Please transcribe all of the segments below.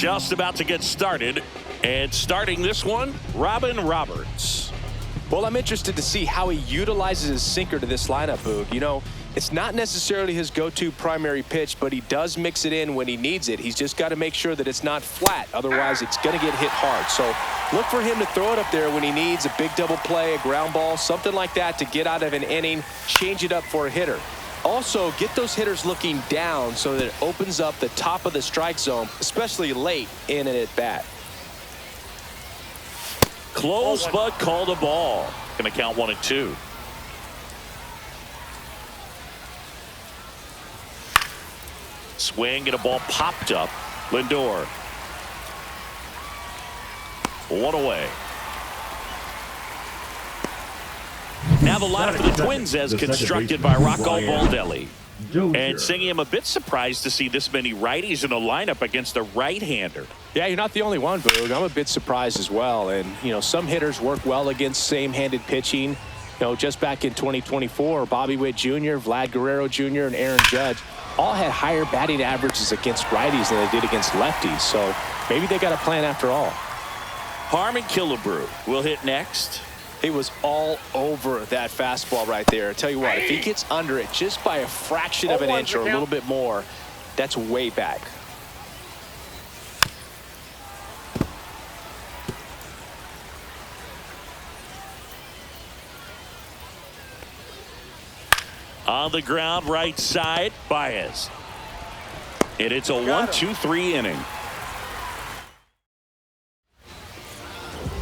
just about to get started. And starting this one, Robin Roberts. Well, I'm interested to see how he utilizes his sinker to this lineup, Boog. You know, it's not necessarily his go-to primary pitch, but he does mix it in when he needs it. He's just got to make sure that it's not flat. Otherwise, it's going to get hit hard. So look for him to throw it up there when he needs a big double play, a ground ball, something like that to get out of an inning, change it up for a hitter. Also, get those hitters looking down so that it opens up the top of the strike zone, especially late in an at-bat. Close, but called a ball. Going to count 1-2. Swing and a ball popped up. Lindor. One away. Now the lineup for the Twins as constructed by Rocco Baldelli. And Singy, I'm a bit surprised to see this many righties in the lineup against a right-hander. Yeah, you're not the only one, Boog. I'm a bit surprised as well. And, you know, some hitters work well against same-handed pitching. You know, just back in 2024, Bobby Witt Jr., Vlad Guerrero Jr., and Aaron Judge all had higher batting averages against righties than they did against lefties. So maybe they got a plan after all. Harmon Killebrew will hit next. He was all over that fastball right there. I tell you what, if he gets under it just by a fraction of an inch or a little bit more, that's way back. On the ground, right side, Baez. And it's a 1-2-3 inning.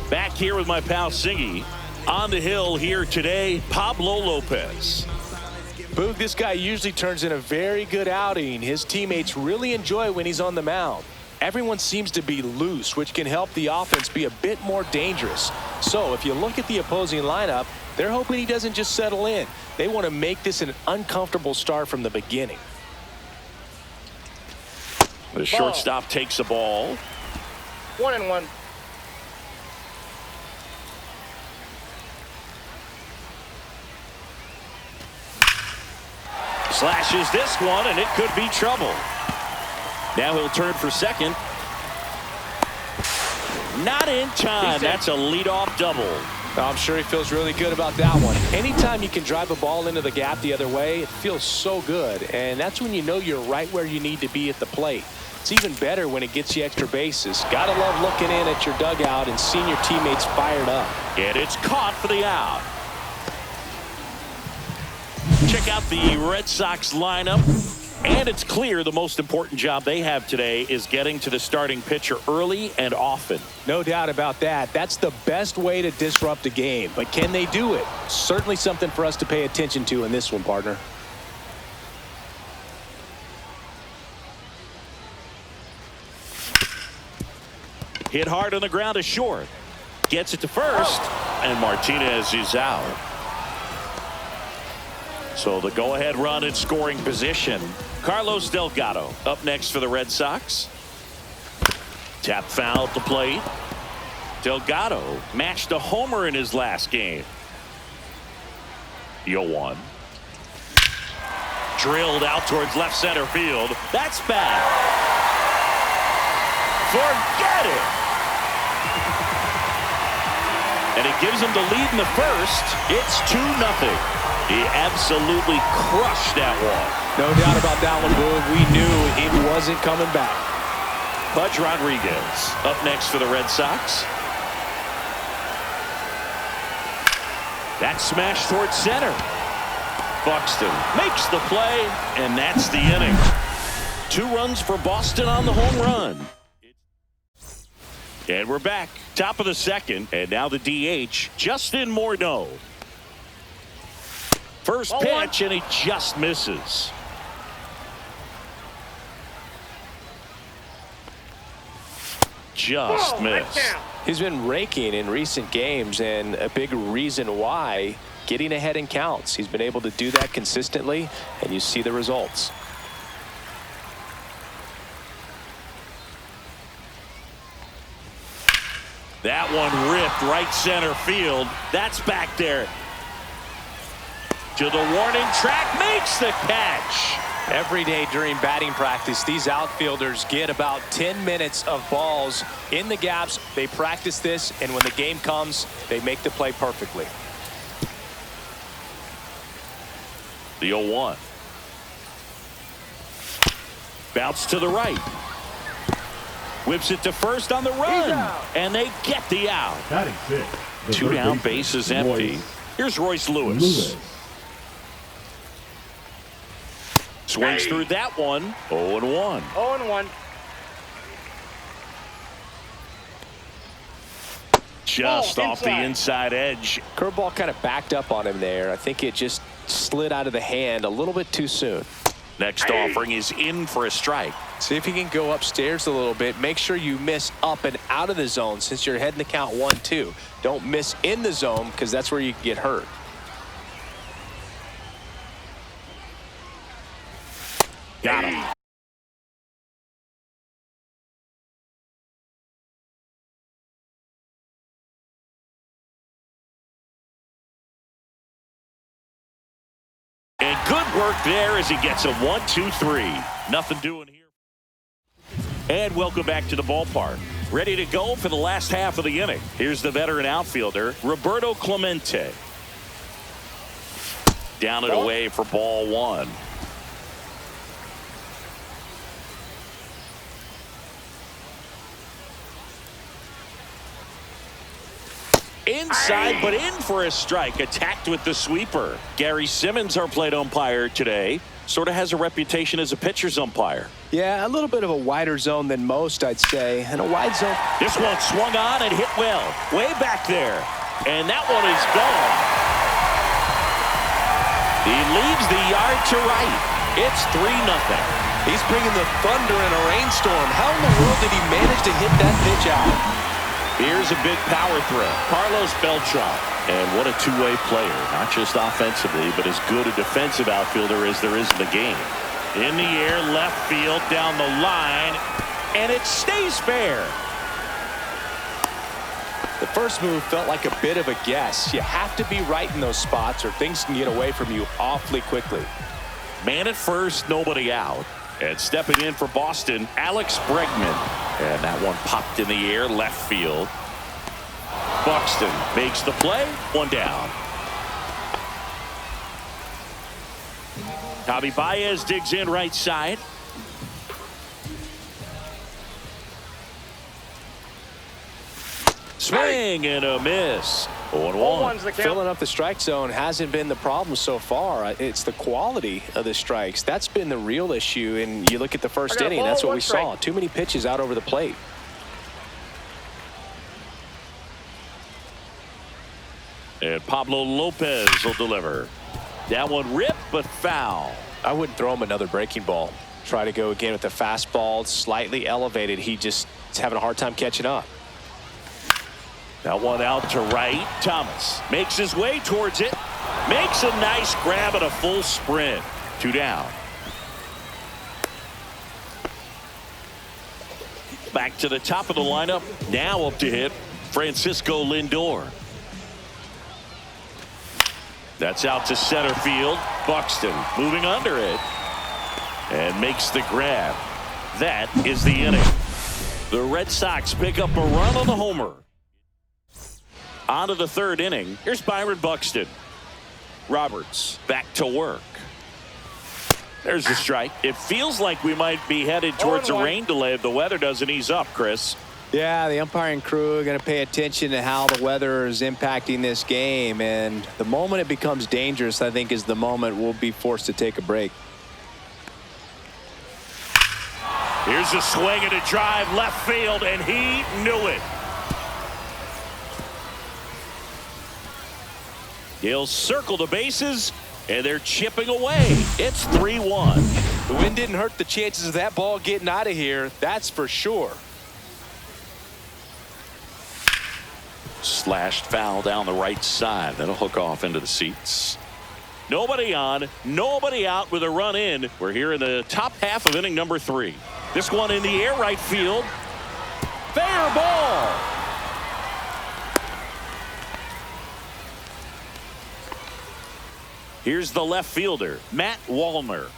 Back here with my pal Singy. On the hill here today, Pablo Lopez. Boog, this guy usually turns in a very good outing. His teammates really enjoy when he's on the mound. Everyone seems to be loose, which can help the offense be a bit more dangerous. So if you look at the opposing lineup, they're hoping he doesn't just settle in. They want to make this an uncomfortable start from the beginning. The shortstop takes a ball. 1-1. Slashes this one, and it could be trouble. Now he'll turn for second. Not in time. That's a leadoff double. I'm sure he feels really good about that one. Anytime you can drive a ball into the gap the other way, it feels so good. And that's when you know you're right where you need to be at the plate. It's even better when it gets you extra bases. Gotta love looking in at your dugout and seeing your teammates fired up. And it's caught for the out. Check out the Red Sox lineup. And it's clear the most important job they have today is getting to the starting pitcher early and often. No doubt about that. That's the best way to disrupt a game. But can they do it? Certainly something for us to pay attention to in this one, partner. Hit hard on the ground to short. Gets it to first. And Martinez is out. So the go-ahead run in scoring position. Carlos Delgado up next for the Red Sox. Tap foul at the plate. Delgado matched a homer in his last game. 0-1. Drilled out towards left center field. That's bad. Forget it. And it gives him the lead in the first. It's 2-0. He absolutely crushed that one. No doubt about that one, Boog. We knew it wasn't coming back. Pudge Rodriguez up next for the Red Sox. That smash towards center. Buxton makes the play, and that's the inning. 2 runs for Boston on the home run. And we're back. Top of the second, and now the DH, Justin Morneau. First pitch, and he just misses. Just missed. He's been raking in recent games, and a big reason why, getting ahead in counts. He's been able to do that consistently, and you see the results. That one ripped right center field. That's back there. To the warning track, makes the catch. Every day during batting practice, these outfielders get about 10 minutes of balls in the gaps. They practice this, and when the game comes, they make the play perfectly. The 0-1. Bounce to the right. Whips it to first on the run. And they get the out. Two down, base is empty. Here's Royce Lewis. Swings through that one. 0-1. 0-1. Just off the inside edge. Curveball kind of backed up on him there. I think it just slid out of the hand a little bit too soon. Next offering is in for a strike. See if you can go upstairs a little bit. Make sure you miss up and out of the zone since you're heading to count 1-2. Don't miss in the zone because that's where you can get hurt. Got him. And good work there as he gets a 1-2-3. Nothing doing here. And welcome back to the ballpark. Ready to go for the last half of the inning. Here's the veteran outfielder, Roberto Clemente. Down and away for ball one. Inside, but in for a strike. Attacked with the sweeper. Gary Simmons, our plate umpire today, sort of has a reputation as a pitcher's umpire. Yeah, a little bit of a wider zone than most, I'd say. And a wide zone. This one swung on and hit well. Way back there. And that one is gone. He leaves the yard to right. It's 3-0. He's bringing the thunder in a rainstorm. How in the world did he manage to hit that pitch out? Here's a big power threat. Carlos Beltran. And what a two-way player. Not just offensively, but as good a defensive outfielder as there is in the game. In the air, left field, down the line. And it stays fair. The first move felt like a bit of a guess. You have to be right in those spots or things can get away from you awfully quickly. Man at first, nobody out. And stepping in for Boston, Alex Bregman. And that one popped in the air, left field. Buxton makes the play, one down. Javi Baez digs in right side. Swing and a miss. 0-1. Filling up the strike zone hasn't been the problem so far. It's the quality of the strikes. That's been the real issue. And you look at the first inning, that's what we saw. Too many pitches out over the plate. And Pablo Lopez will deliver. That one ripped, but foul. I wouldn't throw him another breaking ball. Try to go again with the fastball, slightly elevated. He just is having a hard time catching up. That one out to right. Thomas makes his way towards it. Makes a nice grab at a full sprint. 2 down. Back to the top of the lineup. Now up to hit Francisco Lindor. That's out to center field. Buxton moving under it. And makes the grab. That is the inning. The Red Sox pick up a run on the homer. On to the third inning. Here's Byron Buxton. Roberts back to work. There's the strike. It feels like we might be headed towards a rain delay if the weather doesn't ease up, Chris. Yeah, the umpiring crew are going to pay attention to how the weather is impacting this game. And the moment it becomes dangerous, I think, is the moment we'll be forced to take a break. Here's a swing and a drive left field, and he knew it. He'll circle the bases, and they're chipping away. It's 3-1. The wind didn't hurt the chances of that ball getting out of here, that's for sure. Slashed foul down the right side. That'll hook off into the seats. Nobody on, nobody out with a run in. We're here in the top half of inning number 3. This one in the air, right field. Fair ball. Here's the left fielder, Matt Wallner.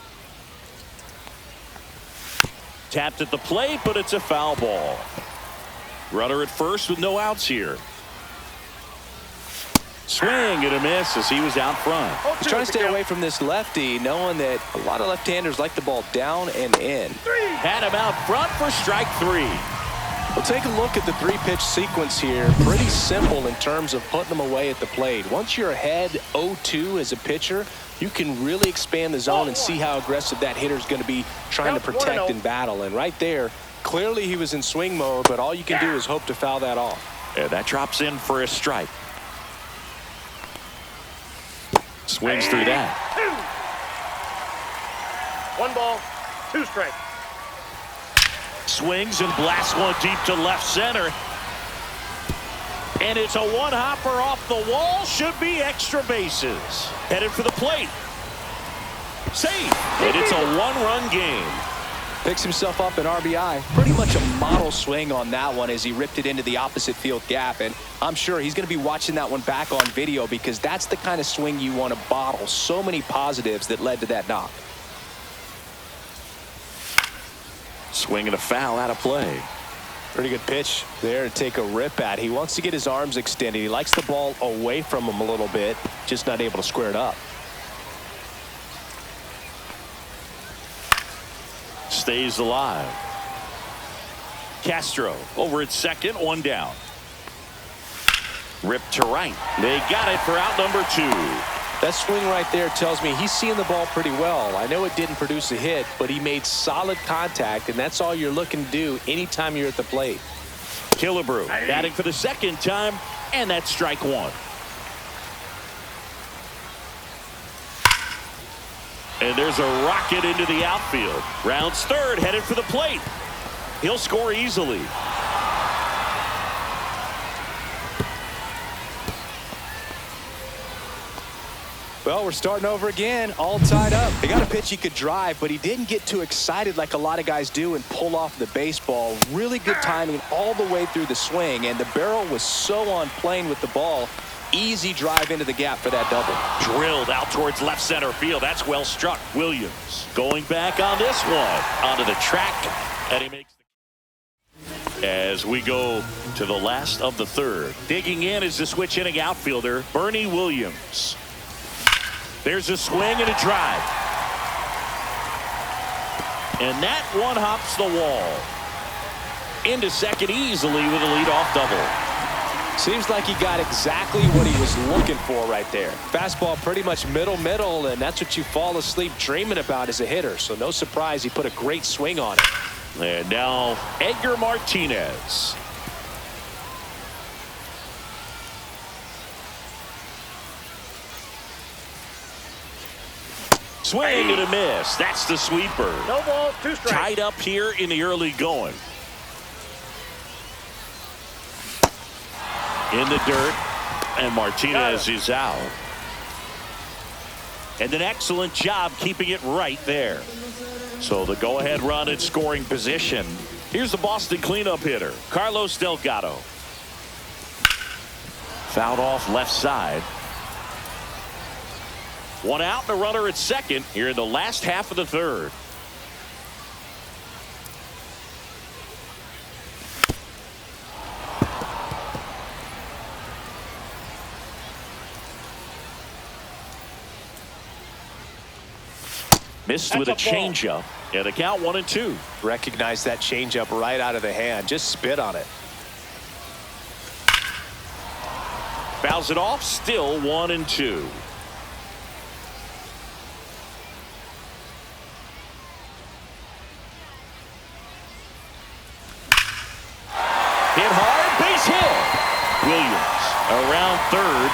Tapped at the plate, but it's a foul ball. Runner at first with no outs here. Swing and a miss as he was out front. He's trying to stay away from this lefty, knowing that a lot of left-handers like the ball down and in. Had him out front for strike 3. We'll take a look at the 3-pitch sequence here. Pretty simple in terms of putting them away at the plate. Once you're ahead 0-2 as a pitcher, you can really expand the zone and see how aggressive that hitter is going to be trying to protect and battle. And right there, clearly he was in swing mode, but all you can do is hope to foul that off. And that drops in for a strike. Swings through that. 1 ball, 2 strikes. Swings and blasts one deep to left center. And it's a one-hopper off the wall. Should be extra bases. Headed for the plate. Safe. And it's a one-run game. Picks himself up an RBI. Pretty much a model swing on that one as he ripped it into the opposite field gap. And I'm sure he's going to be watching that one back on video because that's the kind of swing you want to bottle. So many positives that led to that knock. Swing and a foul out of play. Pretty good pitch there to take a rip at. He wants to get his arms extended. He likes the ball away from him a little bit, just not able to square it up. Stays alive. Castro over at second, 1 down. Ripped to right. They got it for out number 2. That swing right there tells me he's seeing the ball pretty well. I know it didn't produce a hit, but he made solid contact, and that's all you're looking to do anytime you're at the plate. Killebrew batting for the second time, and that's strike 1. And there's a rocket into the outfield. Rounds third, headed for the plate. He'll score easily. Well, we're starting over again, all tied up. They got a pitch he could drive, but he didn't get too excited like a lot of guys do and pull off the baseball. Really good timing all the way through the swing, and the barrel was so on plane with the ball. Easy drive into the gap for that double. Drilled out towards left center field. That's well struck. Williams going back on this one. Onto the track, and he makes the... As we go to the last of the third. Digging in is the switch hitting outfielder, Bernie Williams. There's a swing and a drive. And that one hops the wall. Into second easily with a leadoff double. Seems like he got exactly what he was looking for right there. Fastball pretty much middle, and that's what you fall asleep dreaming about as a hitter. So no surprise he put a great swing on it. And now Edgar Martinez. Swing and a miss. That's the sweeper. No balls, 2 strikes. Tied up here in the early going. In the dirt, and Martinez is out. And an excellent job keeping it right there. So the go-ahead run at scoring position. Here's the Boston cleanup hitter, Carlos Delgado. Fouled off left side. 1 out and a runner at second here in the last half of the third. Missed with a changeup, and a count 1-2. Recognize that changeup right out of the hand. Just spit on it. Fouls it off, still 1-2. Hit hard, base hit. Williams around third.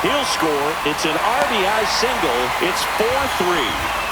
He'll score. It's an RBI single. It's 4-3.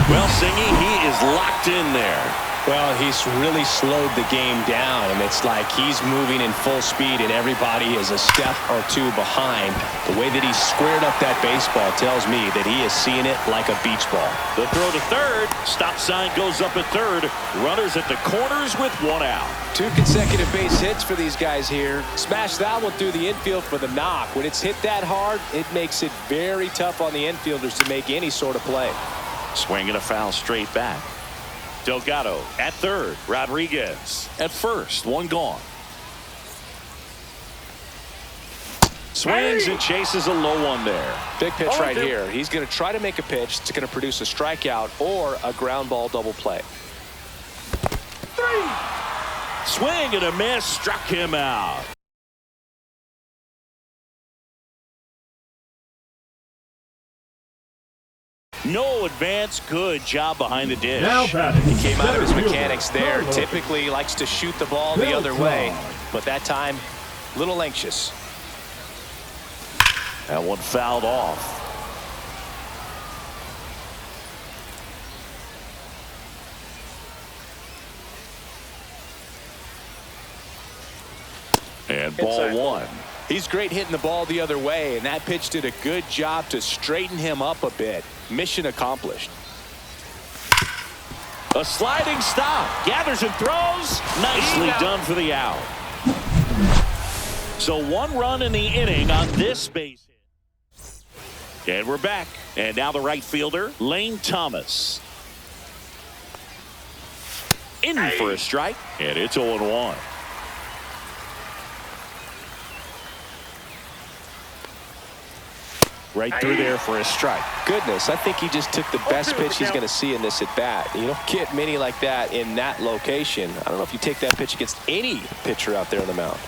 Well, Singy, he is locked in there. Well, he's really slowed the game down, and it's like he's moving in full speed, and everybody is a step or 2 behind. The way that he squared up that baseball tells me that he is seeing it like a beach ball. The throw to third. Stop sign goes up at third. Runners at the corners with 1 out. 2 consecutive base hits for these guys here. Smash that one through the infield for the knock. When it's hit that hard, it makes it very tough on the infielders to make any sort of play. Swing and a foul straight back. Delgado at third. Rodriguez at first. One gone. Swings and chases a low one there. Big pitch right here. He's going to try to make a pitch that's going to produce a strikeout or a ground ball double play. Swing and a miss. Struck him out. No advance. Good job behind the dish. He came out of his mechanics there. Typically likes to shoot the ball the other way, but that time, a little anxious. That one fouled off. And ball one. He's great hitting the ball the other way, and that pitch did a good job to straighten him up a bit. Mission accomplished. A sliding stop. Gathers and throws. Nicely done for the out. So one run in the inning on this base hit. And we're back. And now the right fielder, Lane Thomas. In for a strike. And it's 0-1. Right through there for a strike. Goodness, I think he just took the best pitch he's going to see in this at bat. You don't get many like that in that location. I don't know if you take that pitch against any pitcher out there on the mound.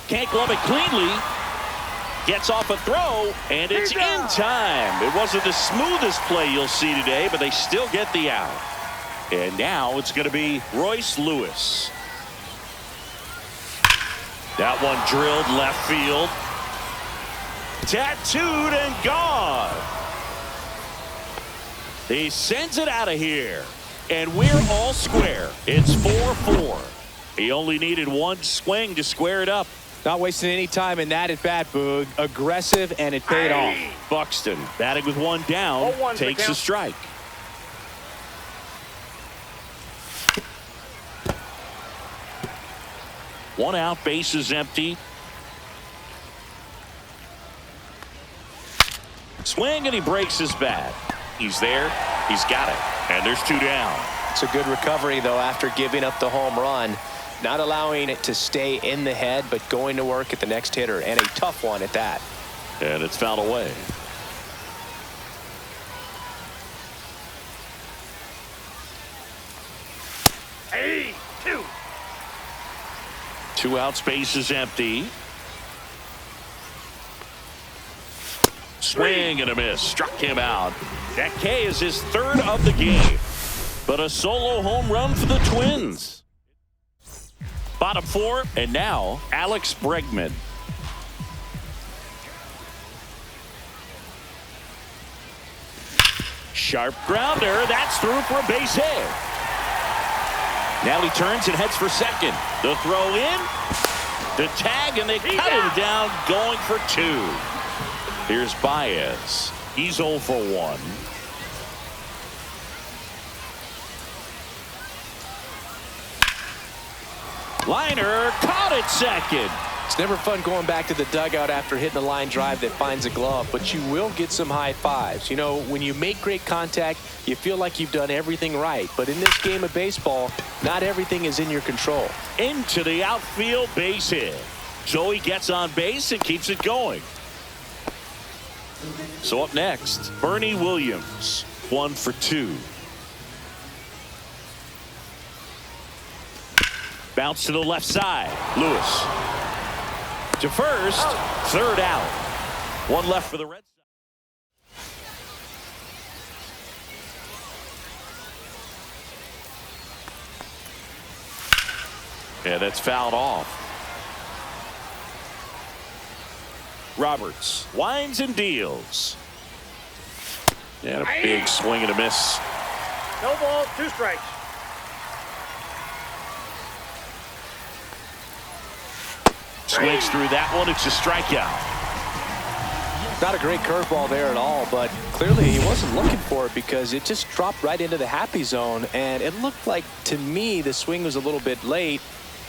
Can't glove it cleanly. Gets off a throw, and it's in time. It wasn't the smoothest play you'll see today, but they still get the out. And now it's going to be Royce Lewis. That one drilled left field. Tattooed and gone. He sends it out of here. And we're all square. It's 4-4. He only needed one swing to square it up. Not wasting any time in that at bat, Boog. Aggressive, and it paid off. Buxton batting with one down, takes a strike. One out, bases empty. Swing, and he breaks his bat. He's there. He's got it. And there's two down. It's a good recovery, though, after giving up the home run. Not allowing it to stay in the head, but going to work at the next hitter, and a tough one at that. And it's fouled away. Two outs, base is empty. Swing and a miss. Struck him out. That K is his third of the game. But a solo home run for the Twins. Bottom four, and now Alex Bregman. Sharp grounder. That's through for a base hit. Now he turns and heads for second. The throw in. The tag, and they cut him down, going for two. Here's Baez. He's 0 for 1. Liner caught it second. It's never fun going back to the dugout after hitting a line drive that finds a glove, but you will get some high fives. You know, when you make great contact, you feel like you've done everything right. But in this game of baseball, not everything is in your control. Into the outfield, base hit. So he gets on base and keeps it going. So up next, Bernie Williams, 1 for 2. Bounce to the left side. Lewis to first. Third out. One left for the Red Sox. Yeah, that's fouled off. Roberts winds and deals. And a big swing and a miss. No ball, 2 strikes. Swings through that one. It's a strikeout. Not a great curveball there at all, but clearly he wasn't looking for it because it just dropped right into the happy zone, and it looked like, to me, the swing was a little bit late.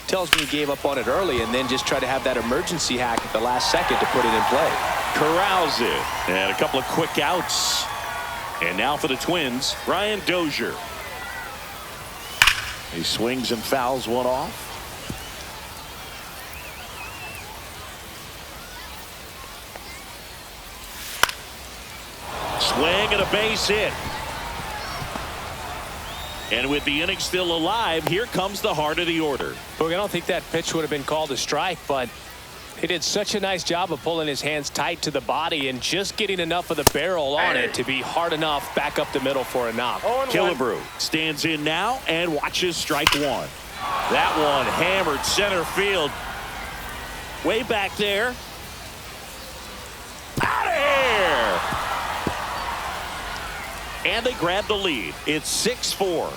tells me he gave up on it early and then just tried to have that emergency hack at the last second to put it in play. Corrals it. And a couple of quick outs. And now for the Twins, Ryan Dozier. He swings and fouls one off. Swing and a base hit. And with the inning still alive, here comes the heart of the order. Look, I don't think that pitch would have been called a strike, but he did such a nice job of pulling his hands tight to the body and just getting enough of the barrel on it to be hard enough back up the middle for a knock. Killebrew stands in now and watches strike one. That one hammered center field. Way back there. Out of here! And they grab the lead. It's 6-4.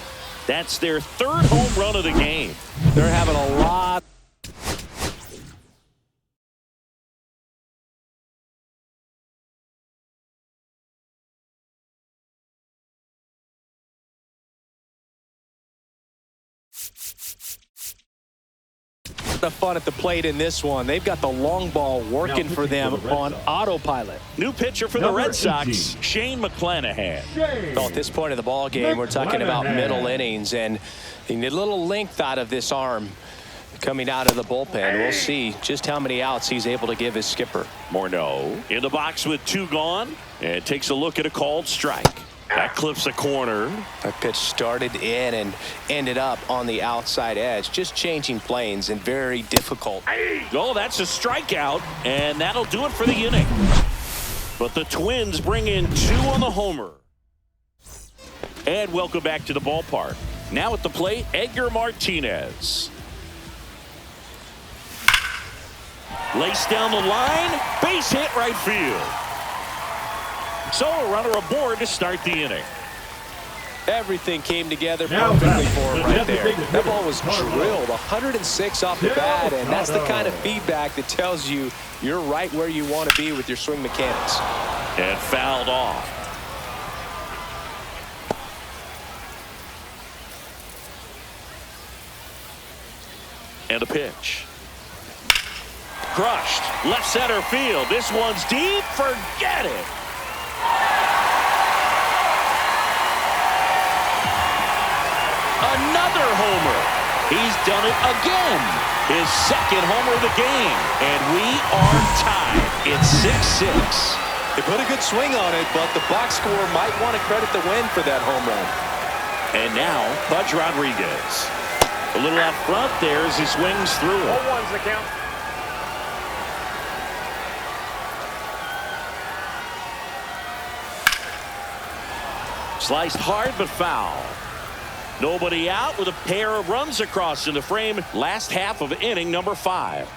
That's their third home run of the game. They're having a lot. The fun at the plate in this one. They've got the long ball working for them on autopilot. New pitcher for the Red Sox, Shane McClanahan. Well, at this point of the ball game, we're talking about middle innings, and you need a little length out of this arm coming out of the bullpen. We'll see just how many outs he's able to give his skipper. Morneau in the box with two gone and takes a look at a called strike. That clips a corner. That pitch started in and ended up on the outside edge, just changing planes and very difficult. Oh, that's a strikeout, and that'll do it for the inning. But the Twins bring in two on the homer. And welcome back to the ballpark. Now at the plate, Edgar Martinez. Lace down the line, base hit right field. So a runner aboard to start the inning. Everything came together perfectly for him right there. That ball was drilled 106 off the bat, and that's the kind of feedback that tells you you're right where you want to be with your swing mechanics. And fouled off. And a pitch. Crushed. Left center field. This one's deep. Forget it. Another homer. He's done it again. His second homer of the game. And we are tied. It's 6-6. They put a good swing on it, but the box score might want to credit the win for that home run. And now, Pudge Rodriguez. A little out front there as he swings through it. 0-1's the count. Sliced hard but foul. Nobody out with a pair of runs across in the frame. Last half of inning number 5.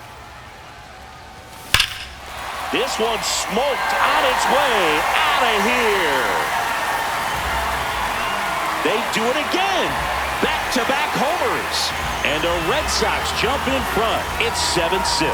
This one smoked on its way out of here. They do it again. Back-to-back homers. And the Red Sox jump in front. It's 7-6.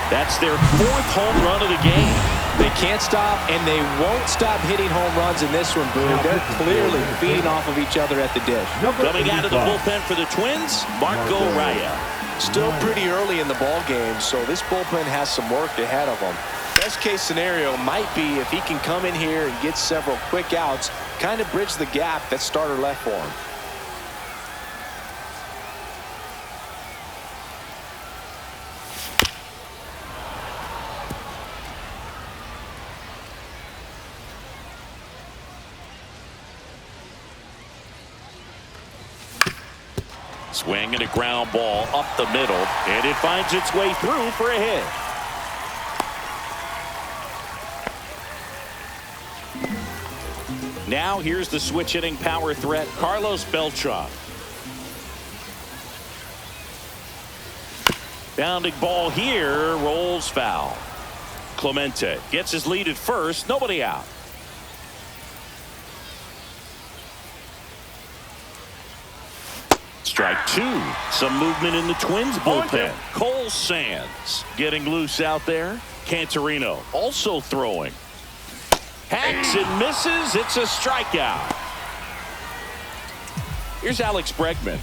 That's their 4th home run of the game. They can't stop, and they won't stop hitting home runs in this one, Boone. They're clearly feeding off of each other at the dish. Coming out of the bullpen for the Twins, Marco Raya. Still pretty early in the ball game, so this bullpen has some work ahead of them. Best case scenario might be if he can come in here and get several quick outs, kind of bridge the gap that starter left for him. Swing and a ground ball up the middle, and it finds its way through for a hit. Now here's the switch hitting power threat, Carlos Beltran. Bounding ball here, rolls foul. Clemente gets his lead at first, nobody out. Strike 2. Some movement in the Twins bullpen. Cole Sands getting loose out there. Cantorino also throwing. Hacks and misses. It's a strikeout. Here's Alex Bregman.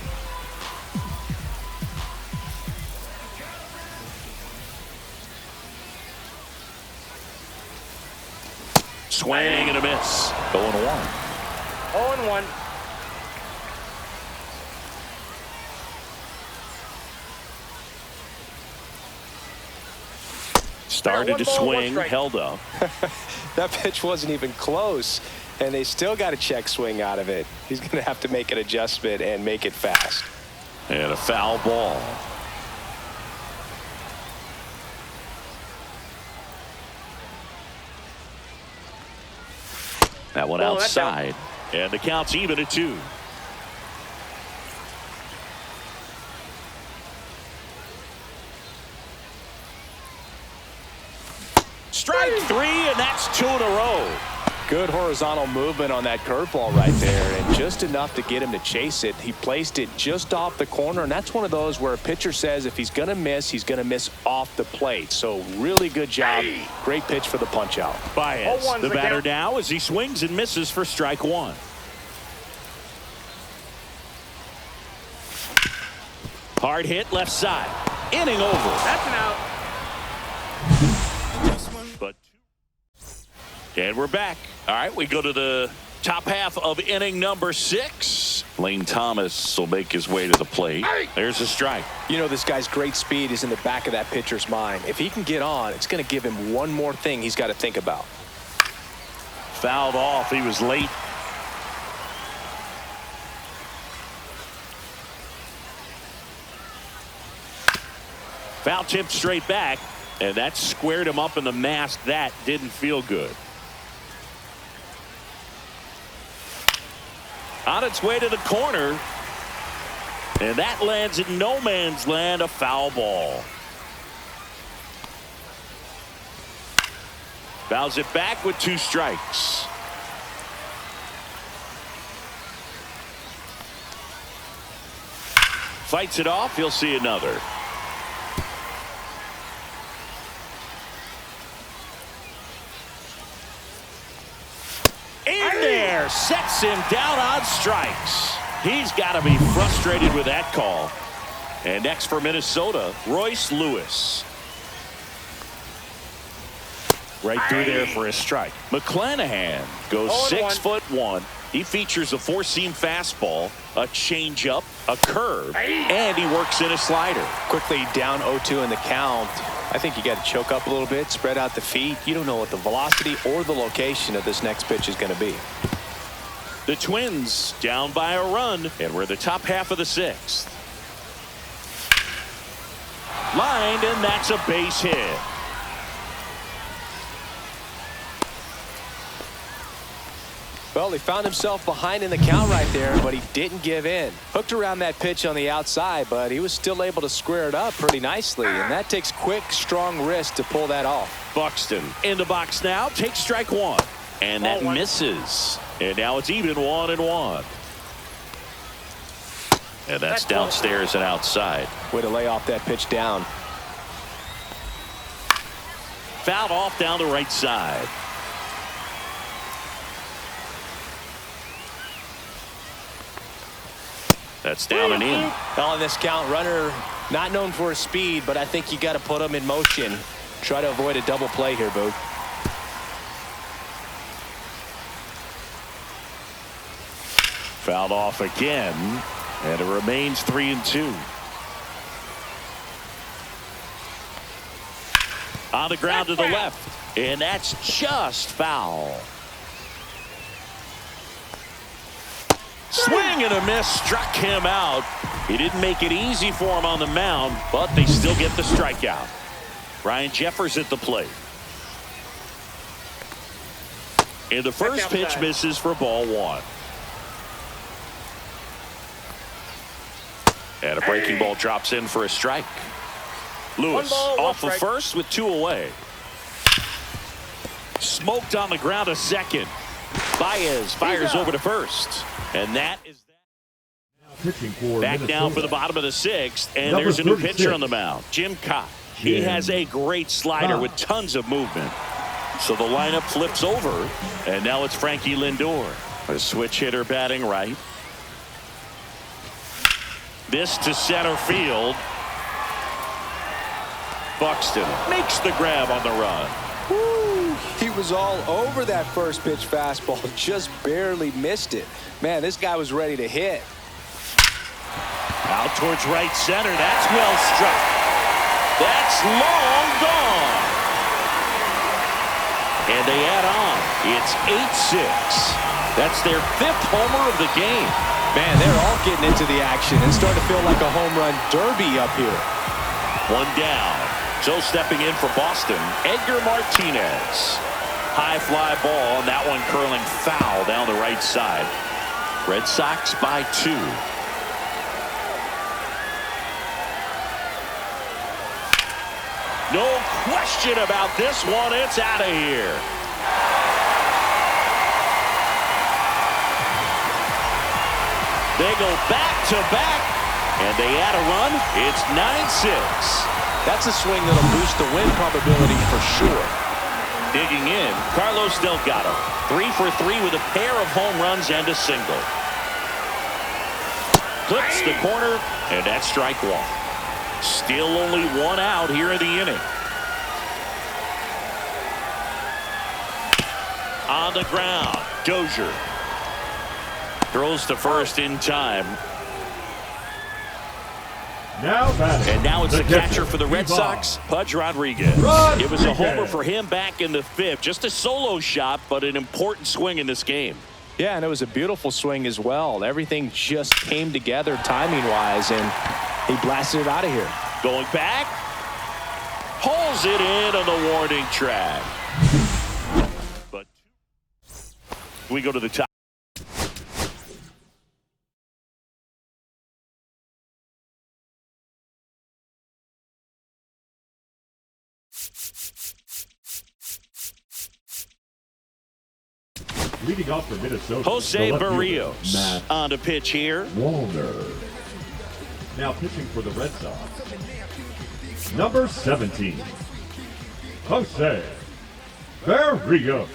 Swing and a miss. 0-1. 0-1. Started to swing, held up. That pitch wasn't even close, and they still got a check swing out of it. He's going to have to make an adjustment and make it fast. And a foul ball. That one outside, and the count's even at 2. Strike 3, and that's 2 in a row. Good horizontal movement on that curveball right there, and just enough to get him to chase it. He placed it just off the corner, and that's one of those where a pitcher says if he's going to miss, he's going to miss off the plate. So really good job. Great pitch for the punch out. Baez, the batter now, as he swings and misses for strike 1. Hard hit left side. Inning over. That's an out. But and we're back. All right, we go to the top half of inning number 6. Lane Thomas will make his way to the plate. There's a strike. You know, this guy's great speed is in the back of that pitcher's mind. If he can get on, it's going to give him one more thing he's got to think about. Fouled off. He was late. Foul tip straight back, and that squared him up in the mask. That didn't feel good. On its way to the corner, and that lands in no man's land, a foul ball. Fouls it back with 2 strikes. Fights it off. He'll see another. In there, sets him down on strikes. He's got to be frustrated with that call. And next for Minnesota, Royce Lewis. Right through there for a strike. McClanahan goes 6'1". He features a 4-seam fastball, a changeup, a curve, and he works in a slider. Quickly down 0-2 in the count. I think you got to choke up a little bit, spread out the feet. You don't know what the velocity or the location of this next pitch is going to be. The Twins down by a run, and we're the top half of the 6th. Lined, and that's a base hit. Well, he found himself behind in the count right there, but he didn't give in. Hooked around that pitch on the outside, but he was still able to square it up pretty nicely, and that takes quick, strong wrist to pull that off. Buxton in the box now, takes strike 1, and that misses. And now it's even 1-1. And that's downstairs and outside. Way to lay off that pitch down. Fouled off down the right side. That's down and in. Well, on this count, runner not known for his speed, but I think you got to put him in motion. Try to avoid a double play here, Boog. Fouled off again, and it remains 3-2. On the ground to the left, and that's just foul. Swing and a miss, struck him out. He didn't make it easy for him on the mound, but they still get the strikeout. Ryan Jeffers at the plate. And the first pitch misses for ball 1. And a breaking ball drops in for a strike. Lewis off of first with 2 away. Smoked on the ground a second. Baez fires over to first. And that is that. Back now for the bottom of the 6th. And there's a new pitcher on the mound, Jim Cott. He has a great slider with tons of movement. So the lineup flips over. And now it's Frankie Lindor, a switch hitter batting right. This to center field. Buxton makes the grab on the run. Woo, he was all over that first pitch fastball, just barely missed it. Man, this guy was ready to hit. Out towards right center. That's well struck. That's long gone. And they add on. It's 8-6. That's their 5th homer of the game. Man, they're all getting into the action and starting to feel like a home run derby up here. One down. So stepping in for Boston, Edgar Martinez. High fly ball, and that one curling foul down the right side. Red Sox by 2. No question about this one. It's out of here. They go back-to-back, and they add a run. It's 9-6. That's a swing that'll boost the win probability for sure. Digging in, Carlos Delgado. 3 for 3 with a pair of home runs and a single. Clips the corner, and that's strike 1. Still only 1 out here in the inning. On the ground, Dozier. Throws to first in time. And now it's the catcher for the Red Sox, Pudge Rodriguez. It was a homer for him back in the 5th. Just a solo shot, but an important swing in this game. Yeah, and it was a beautiful swing as well. Everything just came together timing-wise, and he blasted it out of here. Going back. Pulls it in on the warning track. But we go to the top. Leading off for Minnesota, Jose Barrios on the pitch here. Walner. Now pitching for the Red Sox, number 17, Jose Barrios.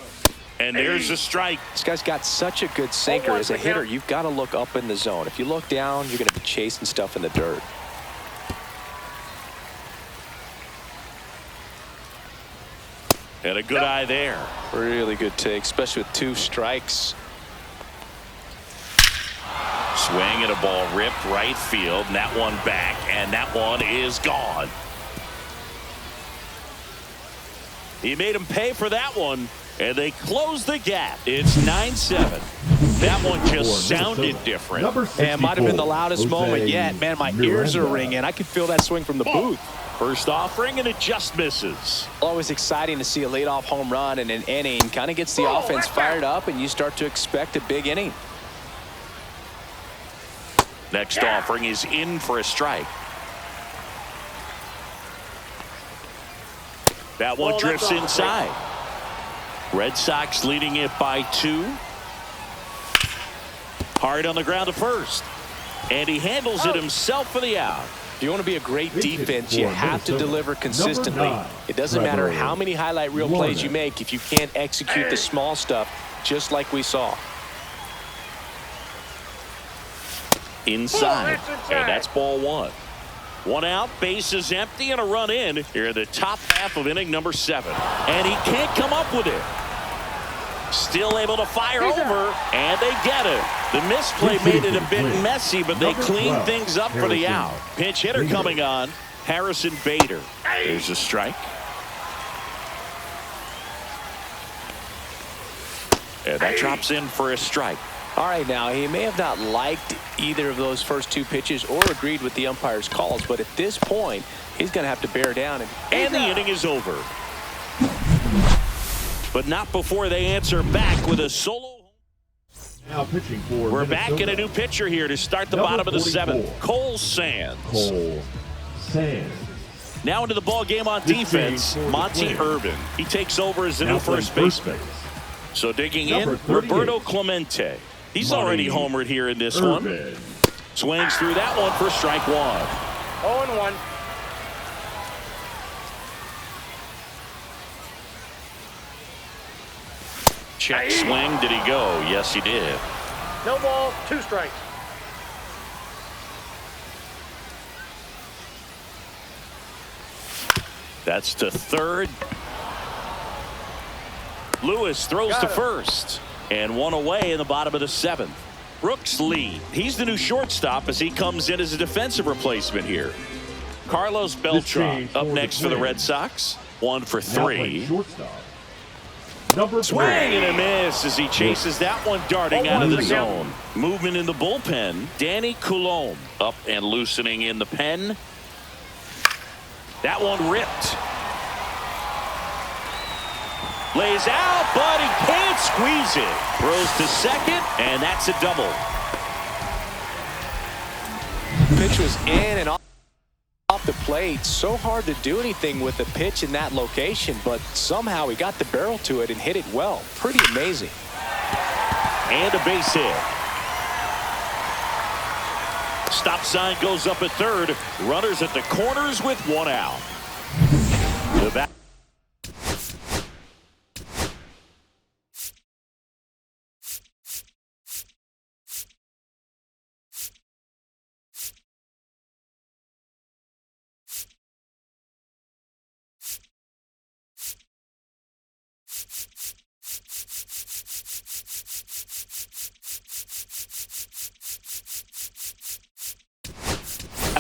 And there's a strike. This guy's got such a good sinker. As a hitter, you've got to look up in the zone. If you look down, you're going to be chasing stuff in the dirt. And a good eye there. Really good take, especially with 2 strikes. Swing and a ball ripped right field, and that one back, and that one is gone. He made him pay for that one, and they close the gap. It's 9-7. That one just sounded different. And might have been the loudest moment yet. Man, my ears are ringing. I could feel that swing from the booth. First offering, and it just misses. Always exciting to see a leadoff home run in an inning. Kind of gets the offense fired up, and you start to expect a big inning. Next offering is in for a strike. That one drifts inside. Red Sox leading it by 2. Hard on the ground to first. And he handles it himself for the out. If you want to be a great defense, you have to deliver consistently. It doesn't matter how many highlight reel plays you make if you can't execute the small stuff, just like we saw. Inside, and that's ball 1. 1 out, bases empty, and a run in here in the top half of inning number 7. And he can't come up with it. Still able to fire over, and they get it. The misplay made it a bit messy, but they cleaned things up for the out. Pinch hitter coming on, Harrison Bader. There's a strike. And that drops in for a strike. All right, now, he may have not liked either of those first 2 pitches or agreed with the umpire's calls, but at this point, he's going to have to bear down. And the inning is over. But not before they answer back with a solo. Now pitching for We're Minnesota, back in a new pitcher here to start the number bottom of the 44, 7th. Cole Sands. Cole Sands. Now into the ball game on defense, Monty Irvin. He takes over as the new Now first playing baseman. So digging in, Number 38, Roberto Clemente. He's Monty already homered here in this one. Irvin. Swings through that one for strike 1. 0-1. Check swing. Did he go? Yes, he did. No ball, 2 strikes. That's to third. Lewis throws Got to him. first. And one away in the bottom of the 7th. Brooks Lee. He's the new shortstop as he comes in as a defensive replacement here. Carlos Beltran up next for the Red Sox. 1 for Now playing 3. shortstop. Number 3. Swing and a miss as he chases that one darting out of the 0-1 zone. Movement in the bullpen. Danny Coulombe up and loosening in the pen. That one ripped. Lays out, but he can't squeeze it. Throws to second, and that's a double. Pitch was in and off the plate. So hard to do anything with the pitch in that location, but somehow he got the barrel to it and hit it well. Pretty amazing. And a base hit. Stop sign goes up at third. Runners at the corners with 1 out. The back.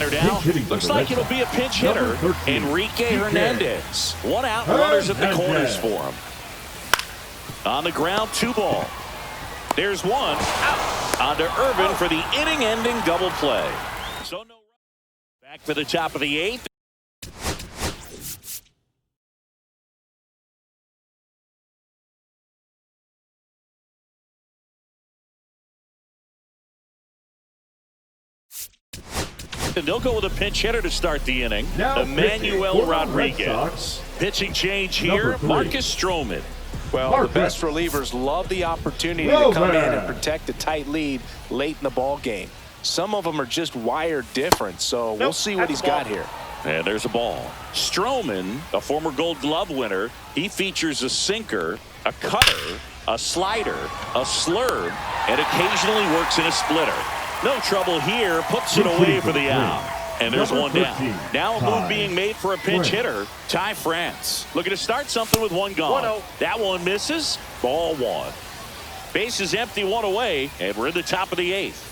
Now, looks like it'll be a pinch hitter. Enrique Hernandez. 1 out, runners at the corners for him. On the ground, 2 ball. There's 1 out. On to Irvin for the inning-ending double play. So no. Back for the top of the 8th. And they'll go with a pinch hitter to start the inning. Now Emmanuel pitching for the Red Rodriguez. Sox. Pitching change Number here, 3. Marcus Stroman. Well, Marcus. the best relievers love the opportunity to come in and protect a tight lead late in the ball game. Some of them are just wired different, so we'll see what he's got here. And there's a ball. Stroman, a former Gold Glove winner, he features a sinker, a cutter, a slider, a slurve, and occasionally works in a splitter. No trouble here, puts it away for the out. And there's Number 1 down. 13, Now a move being made for a pinch France. hitter. Ty France looking to start something with 1 gone. 1-0. That one misses. Ball 1. Base is empty, 1 away, and we're in the top of the 8th.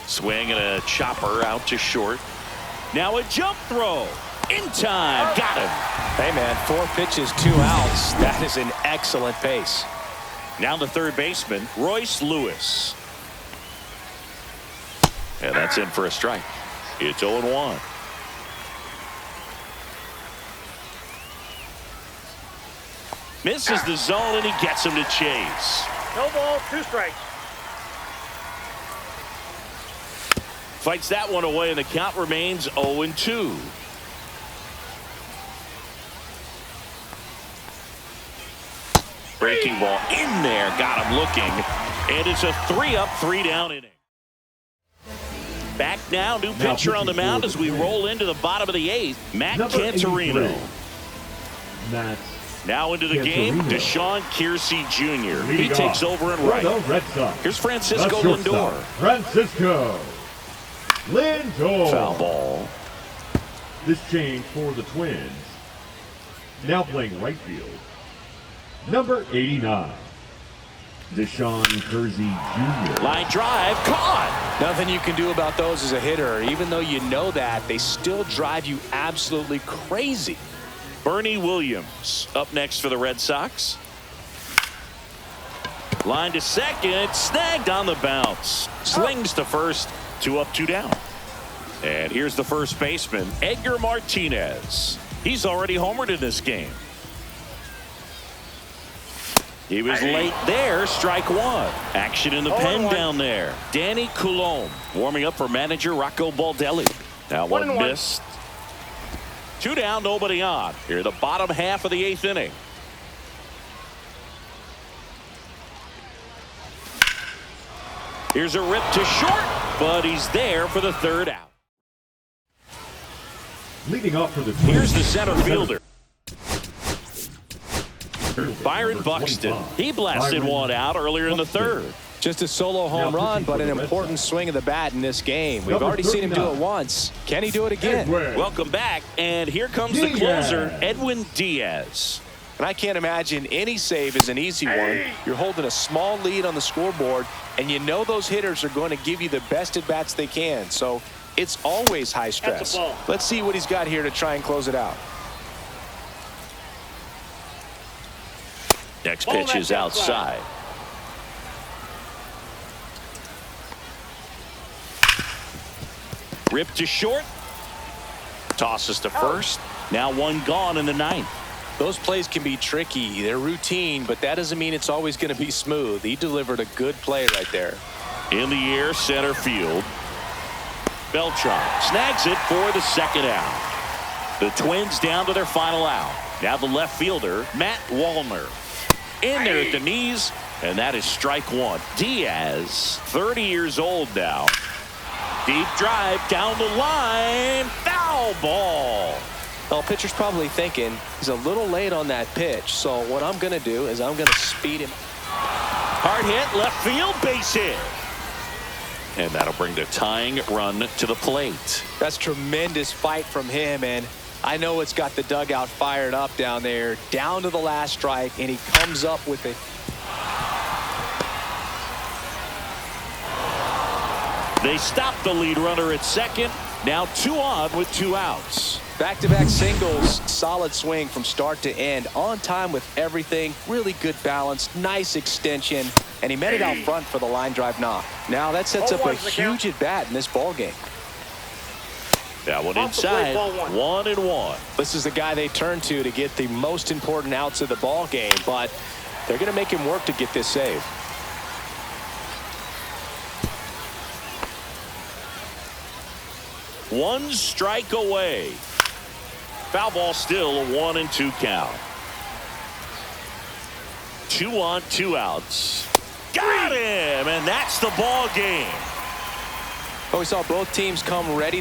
Swing and a chopper out to short. Now a jump throw. In time. Got him. Hey, man, 4 pitches, 2 outs. That is an excellent pace. Now the third baseman, Royce Lewis. And that's in for a strike. It's 0-1. Misses the zone, and he gets him to chase. No ball, 2 strikes. Fights that one away, and the count remains 0-2. Breaking ball in there. Got him looking. And it's a 3-up, 3-down inning. Back now, new pitcher on the mound as we roll into the bottom of the 8th. Matt Number Cantorino. 83. Matt Now into the game, Cantorino. Deshaun Kiersey Jr. He Leading takes off over and for right. the Red Sox. Here's The Francisco shortstop, Lindor. Francisco Lindor. Foul ball. This change for the Twins. Now playing right field. Number 89. Deshaun Kiersey Jr. Line drive, caught. Nothing you can do about those as a hitter. Even though you know that, they still drive you absolutely crazy. Bernie Williams up next for the Red Sox. Line to second, snagged on the bounce. Slings to first, 2 up, 2 down. And here's the first baseman, Edgar Martinez. He's already homered in this game. He was late there, strike 1. Action in the pen 0-1. down there. Danny Coulombe warming up for manager Rocco Baldelli. Now 1 1-1. missed. 2 down, nobody on. Here in the bottom half of the 8th inning. Here's a rip to short, but he's there for the 3rd out. Leading off for the Twins. Here's the center fielder. Byron Buxton. He blasted one out earlier in the 3rd. Just a solo home Now run, pitching but for an the Red important Sox. swing of the bat in this game. We've Number already seen him do it 39. once. Can he do it again? Edwin. Welcome back, and here comes the Diaz. closer, Edwin Diaz. And I can't imagine any save is an easy one. You're holding a small lead on the scoreboard, and you know those hitters are going to give you the best at-bats they can. So it's always high stress. Let's see what he's got here to try and close it out. Next pitch is outside. Ripped to short. Tosses to first. Now one gone in the ninth. Those plays can be tricky. They're routine, but that doesn't mean it's always going to be smooth. He delivered a good play right there. In the air, center field. Beltran snags it for the second out. The Twins down to their final out. Now the left fielder, Matt Wallner. In there at the knees, and that is strike one. Diaz, 30 years old now. Deep drive down the line. Foul ball. Well, pitcher's probably thinking he's a little late on that pitch. So what I'm going to do is I'm going to speed him. Hard hit, left field, base hit. And that'll bring the tying run to the plate. That's tremendous fight from him, and I know it's got the dugout fired up down there, down to the last strike, and he comes up with it. They stop the lead runner at second. Now 2 on with 2 outs. Back-to-back singles, solid swing from start to end, on time with everything, really good balance, nice extension, and he met it out front for the line drive knock. Now that sets up a huge at-bat in this ball game. That one inside, 1-1. This is the guy they turn to get the most important outs of the ball game, but they're going to make him work to get this save. One strike away. Foul ball, still a 1-2 count. 2 on, 2 outs. Got him, and that's the ball game. Well, we saw both teams come ready